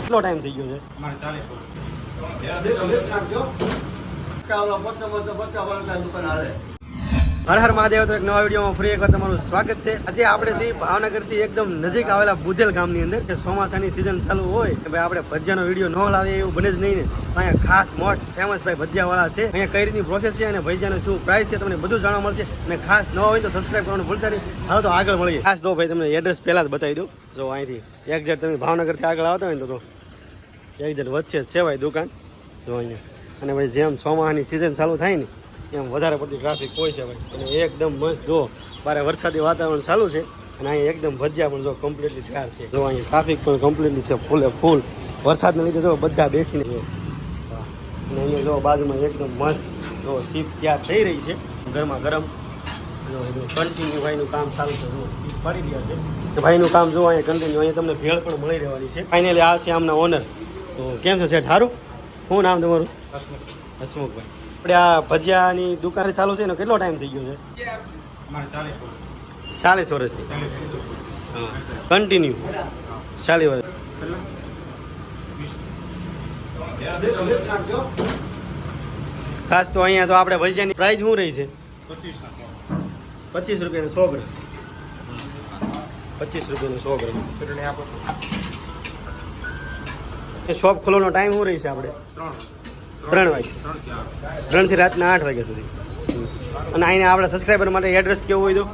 કેટલો ટાઈમ થઈ ગયો છે? અમારે 40 હર હર મહાદેવ. તો એક નવા વિડીયોમાં ફરી એકવાર તમારું સ્વાગત છે. આજે આપણે છીએ ભાવનગરથી એકદમ નજીક આવેલા બુધેલ ગામની અંદર કે ચોમાસાની સિઝન ચાલુ હોય કે ભાઈ આપણે ભજીયાનો વિડીયો ન લાવે એવું બને જ નહીં ને. અહીંયા ખાસ મોસ્ટ ફેમસ ભાઈ ભજીયાવાળા છે. અહીંયા કઈ રીતની પ્રોસેસ છે અને ભજીયાનો શું પ્રાઇસ છે તમને બધું જાણવા મળશે. અને ખાસ ન હોય તો સબસ્ક્રાઈબ કરવાનું ભૂલતા નહીં. હાલો તો આગળ મળીએ. ખાસ તો ભાઈ તમને એડ્રેસ પહેલાં જ બતાવી દઉં. જો અહીંથી એક્ઝેક્ટ તમે ભાવનગરથી આગળ આવતા હોય ને તો એક્ઝેક્ટ વચ્ચે જ છે ભાઈ દુકાન. જો અહીંયા અને ભાઈ જેમ ચોમાસાની સિઝન ચાલુ થાય ને એમ વધારે પડતી ટ્રાફિક હોય છે ભાઈ. અને એકદમ મસ્ત જો બારે વરસાદી વાતાવરણ ચાલુ છે અને અહીંયા એકદમ ભજીયા પણ જો કમ્પ્લીટલી તૈયાર છે. જો અહીંયા ટ્રાફિક પણ કમ્પ્લીટલી છે ફૂલે ફૂલ. વરસાદને લીધે જો બધા બેસીને જો અને અહીંયા જો બાજુમાં એકદમ મસ્ત જો સીપ તૈયાર થઈ રહી છે ગરમા ગરમ. જો કન્ટિન્યુ ભાઈનું કામ ચાલુ છે. જો સીપ પડી રહ્યા છે ભાઈનું કામ જો અહીંયા કન્ટિન્યુ. અહીંયા તમને ભેળ પણ મળી રહેવાની છે. ફાઇનલી આ છે આમના ઓનર. તો કેમ છો શેઠ? સારું. શું નામ તમારું? હસમુખભાઈ. આપણે આ ભજીયાની દુકાન ચાલુ છે ને કેટલો ટાઈમ થઈ ગયો છે? અમારે 40 વર્ષથી. હા કન્ટિન્યુ 40 વર્ષ. ખાસ તો અહીંયા તો આપણે ભજીયાની પ્રાઇસ શું રહી છે? 25 રૂપિયાનો 100 ગ્રામ. 25 રૂપિયાનો 100 ગ્રામ. શોપ ખોલવાનો ટાઈમ શું રહી છે આપણે? 3 વાગે. 3 થી રાતના 8 વાગ્યા સુધી. અને અહીંયા આપણા સબસ્ક્રાઈબર માટે એડ્રેસ કેવું હોય તો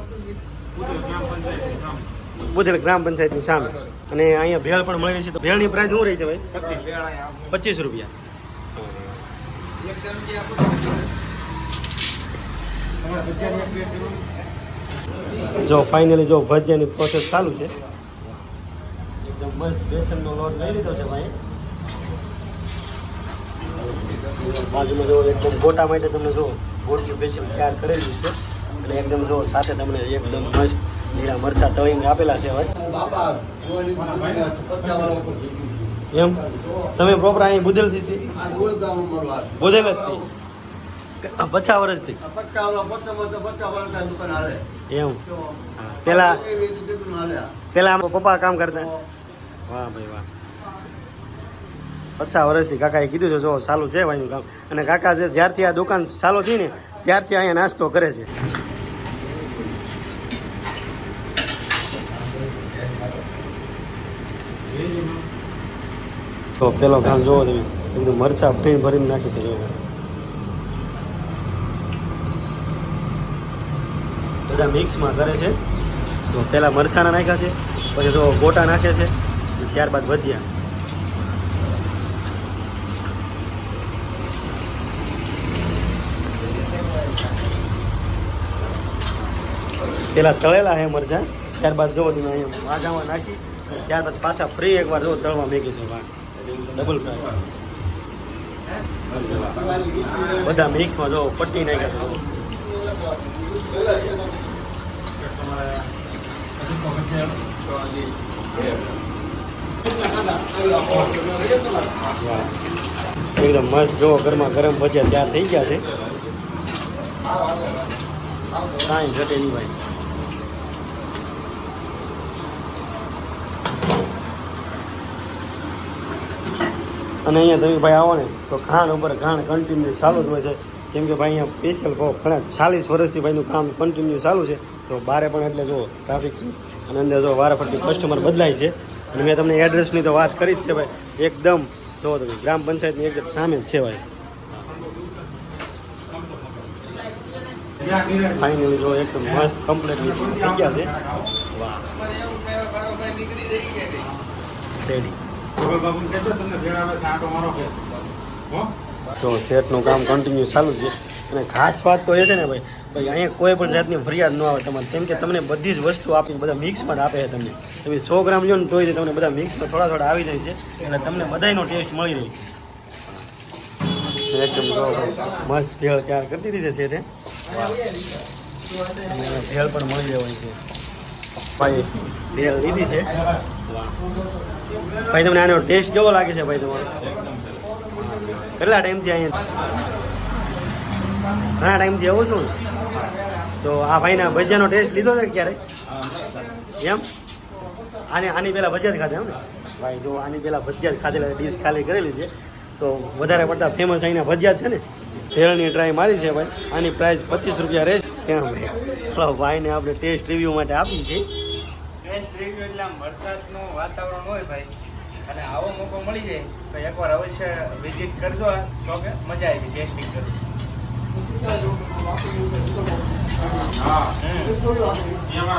બુધેલ ગ્રામ પંચાયતની સામે. અને અહીંયા ભેળ પણ મળી છે. તો ભેળની પ્રાઇસ શું રહી છે ભાઈ? 25 રૂપિયા. જો ફાઇનલી જો ભજીયાની પ્રોસેસ ચાલુ છે. એકદમ મસ્ત બેસનનો લોટ લઈ લીધો છે ભાઈ. બાજુમાં જો એકદમ ગોટા માટે તમને જો ગોટનું બેસન તૈયાર કરેલું છે. અને એકદમ જો સાથે તમને એકદમ મસ્ત લીલા મરચાં તળીને આપેલા છે ભાઈ. એમ તમે પ્રોપર અહીં બુધેલથી હતી? બુધેલ જ હતી 50 વર્ષથી. એમ પેલા આમ પપ્પા કામ કરતા? વાહ ભાઈ વાહ. 50 વર્ષથી કાકાએ કીધું છે જો ચાલુ છે ભાઈનું કામ. અને કાકા જે જ્યારથી આ દુકાન ચાલુ થઈ ને ત્યારથી અહીંયા નાસ્તો કરે છે. તો પેલો કામ જોવો તમે એકદમ મરચા ભરીને નાખી છે. જો બધા મિક્સમાં કરે છે. તો પહેલાં મરચાના નાખ્યા છે, પછી જો ગોટા નાખે છે, ત્યારબાદ ભજીયા. પેલા તળેલા છે મરચાં, ત્યારબાદ જો તમે અહીંયા વાઘામાં નાખી ત્યારબાદ પાછા ફ્રી એકવાર જો તળવા મેગી છે ડબલ ફ્રાય. બધા મિક્સમાં જો પટ્ટી નાખ્યા છે. એકદમ મસ્ત જો ગરમા ગરમ ભજીયા તૈયાર થઈ ગયા છે. કાંઈ ઘટે નહીં ભાઈ. અને અહીંયા તમે ભાઈ આવો ને તો ઘાણ ઉપર ઘાણ કન્ટિન્યુ ચાલુ જ હોય છે. કેમ કે ભાઈ અહીંયા સ્પેશિયલ ઘણા 40 વર્ષથી ભાઈનું કામ કન્ટિન્યુ ચાલુ છે. તો બારે પણ એટલે જો ટ્રાફિક છે અને અંદર જો વારાફરતી કસ્ટમર બદલાય છે. અને મેં તમને એડ્રેસની તો વાત કરી જ છે ભાઈ. એકદમ જો તમે ગ્રામ પંચાયતની એકદમ સામે જ છે ભાઈ. ફાઇનલી જો એકદમ મસ્ત કમ્પ્લીટ થઈ ગયા છે. વાહ રેડી. તો સેટનું કામ કન્ટિન્યુ ચાલુ છે. અને ખાસ વાત તો એ છે ને ભાઈ અહીંયા કોઈ પણ જાતની ફરિયાદ ન આવે તમારે. કેમ કે તમને બધી જ વસ્તુ આપી બધા મિક્સમાં આપે છે. તમને તમે 100 ગ્રામ લો ને તોય તમને બધા મિક્સમાં થોડા આવી જાય છે. એટલે તમને બધાનો ટેસ્ટ મળી રહી છે. એકદમ મસ્ત ભેળ તૈયાર કરી દીધી છે. ભેળ પણ મળી રહેવાની છે ભાઈ. ભેળ લીધી છે ભાઈ. તમને આનો ટેસ્ટ કેવો લાગે છે ભાઈ તમારો? કેટલા ટાઈમથી અહીંયા? ઘણા ટાઈમથી આવું છું. તો આ ભાઈના ભજીયાનો ટેસ્ટ લીધો છે ક્યારે? એમ આની પહેલાં ભજીયા જ ખાધા એમ ને? ભાઈ જો આની પહેલાં ભજીયા જ ખાધેલા ડીશ ખાલી કરેલી છે તો વધારે પડતા ફેમસ અહીંના ભજીયા છે ને ભેળની ટ્રાય મારી છે ભાઈ. આની પ્રાઇસ 25 રૂપિયા રહેશે. ત્યાં ભાઈ ભાઈને આપણે ટેસ્ટ રિવ્યૂ માટે આપી છે. ટેસ્ટ રિવ્યૂ એટલે આમ વરસાદનું વાતાવરણ હોય ભાઈ અને આવો મોકો મળી જાય તો એકવાર અવશ્ય વિઝિટ કરજો આ શોપે. મજા આવી ટેસ્ટિંગ કરજો.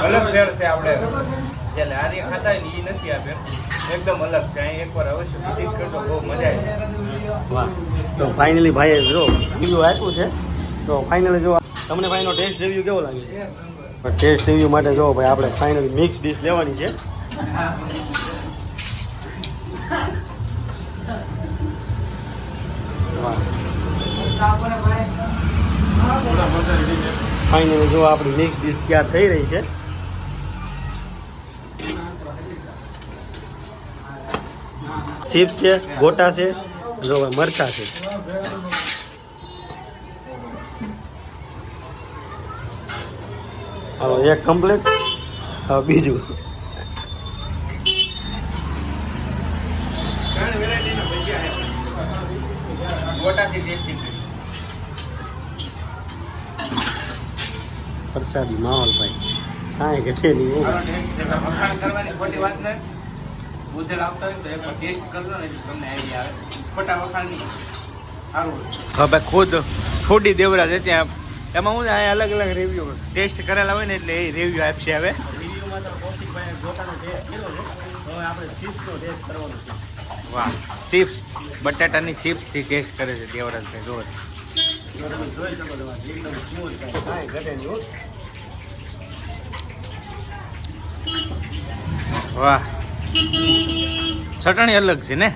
અલગ ભેળ છે આપણે જે લારી ખાતા હોય ને એ નથી આ ભેળ એકદમ અલગ છે. અહીં એકવાર અવશ્ય વિઝિટ કરજો બહુ મજા આવી. વાહ તો ફાઇનલી ભાઈએ જો રિવ્યૂ આપ્યું છે તો ફાઇનલી જો તમને ભાઈનો ટેસ્ટ રિવ્યૂ કેવો લાગે છે? ટેસ્ટ રિવ્યૂ માટે જો ભાઈ આપણે ફાઇનલી મિક્સ ડીશ લેવાની છે. વાહ ફાઇનલી જો આપણી મિક્સ ડીશ તૈયાર થઈ રહી છે. ચિપ્સ છે, ગોટા છે, જો ભાઈ મરચા છે. હાલો એક કમ્પ્લીટ. હવે બીજું ત્રણ વેરાયટીના ભજીયા છે. ગોટાથી ટેસ્ટિંગ કરી. વરસાદી માહોલ ભાઈ કાંઈ ઘટે નહીં. સારો ટેસ્ટ છે. વખાણ કરવાની ખોટી વાત નહીં. બુધેલ આવતા હોય તો એકવાર ટેસ્ટ કરજો ને તમને આઈડિયા આવે. ખોટા વખાણ નહીં. સારું હા ભાઈ ખુદ ફૂડી દેવરાજ છે ત્યાં એમાં હું અહીંયા અલગ અલગ રિવ્યુ ટેસ્ટ કરેલા હોય ને એટલે એ રિવ્યુ આપશે. હવે રિવ્યુમાં તો કૌશિકભાઈએ ગોટાનો ટેસ્ટ કીધો છે. હવે આપણે ચિપ્સનો ટેસ્ટ કરવાનો છે. વાહ ચિપ્સ બટાટાની ચિપ્સથી ટેસ્ટ કરે છે દેવરાજભાઈ. જો જો તમે જોઈ શકો છો એકદમ સ્મૂથ કાંઈ ઘટે નહીં. વાહ ચટણી અલગ છે ને.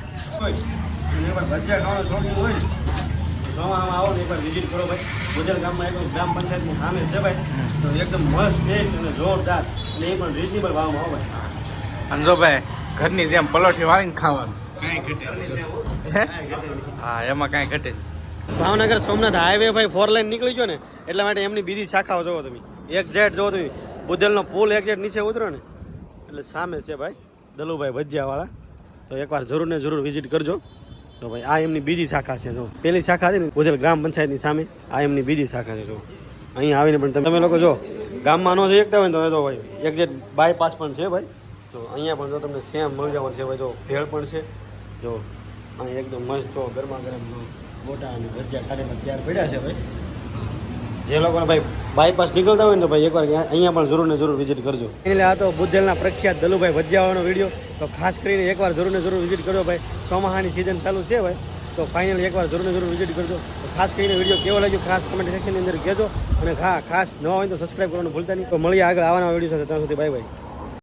એકવાર ભજીયા ખાવાનો શોખીન હોય ને તો સોમાહામાં આવો ને એકવાર વિઝિટ કરો ભાઈ. ગોજલ ગામમાં એકદમ ગ્રામ પંચાયતની સામે છે ભાઈ. તો એકદમ મસ્ત ટેસ્ટ અને જોરદાર અને એ પણ રિઝનેબલ ભાવમાં આવો ભાઈ. અને જો ભાઈ ઘરની જેમ પલોઠી વાળીને ખાવાનું કાંઈ ઘટે હા એમાં કાંઈ ઘટે નહીં. ભાવનગર સોમનાથ હાઈવે ભાઈ 4 લાઈન નીકળી ગયો ને એટલા માટે એમની બીજી શાખાઓ જોવો તમે. એક જેટ જોવો તમે બુધેલનો પુલ એક જેટ નીચે ઉતરો ને એટલે સામે છે ભાઈ દલુભાઈ ભજીયાવાળા. તો એકવાર જરૂર ને જરૂર વિઝિટ કરજો. તો ભાઈ આ એમની બીજી શાખા છે. જો પેલી શાખા છે ને બુધેલ ગ્રામ પંચાયતની સામે આ એમની બીજી શાખા છે. જો અહીંયા આવીને પણ તમે લોકો જો ગામમાં ન જઈ શકતા હોય ને તો ભાઈ એક જેટ બાયપાસ પણ છે ભાઈ. તો અહીંયા પણ જો તમને સેમ મળી જવાનું છે ભાઈ. જો ભેળ પણ છે. જો અહીં એકદમ મસ્ત જો ગરમા ગરમ ગોટા અને ભજીયા ખાડીમાં તૈયાર પડ્યા છે ભાઈ. જે લોકોને ભાઈ બાયપાસ નીકળતા હોય ને તો ભાઈ એકવાર અહીંયા પણ જરૂર ને જરૂર વિઝિટ કરજો. એટલે આ તો બુધેલના પ્રખ્યાત દલુભાઈ ભજીયાવાનો વિડીયો. તો ખાસ કરીને એકવાર જરૂર ને જરૂર વિઝિટ કરજો ભાઈ. ચોમાસાની સિઝન ચાલુ છે ભાઈ તો ફાઇનલ એકવાર જરૂર ને જરૂર વિઝિટ કરજો. તો ખાસ કરીને વિડીયો કેવો લાગ્યો ખાસ કમેન્ટ સેક્શનની અંદર કહેજો. અને ખાસ નવા હોય તો સબસ્ક્રાઈબ કરવાનું ભૂલતા નહીં. તો મળીએ આગળ આવવાના વિડીયો સાથે. ત્યાં સુધી બાય બાય.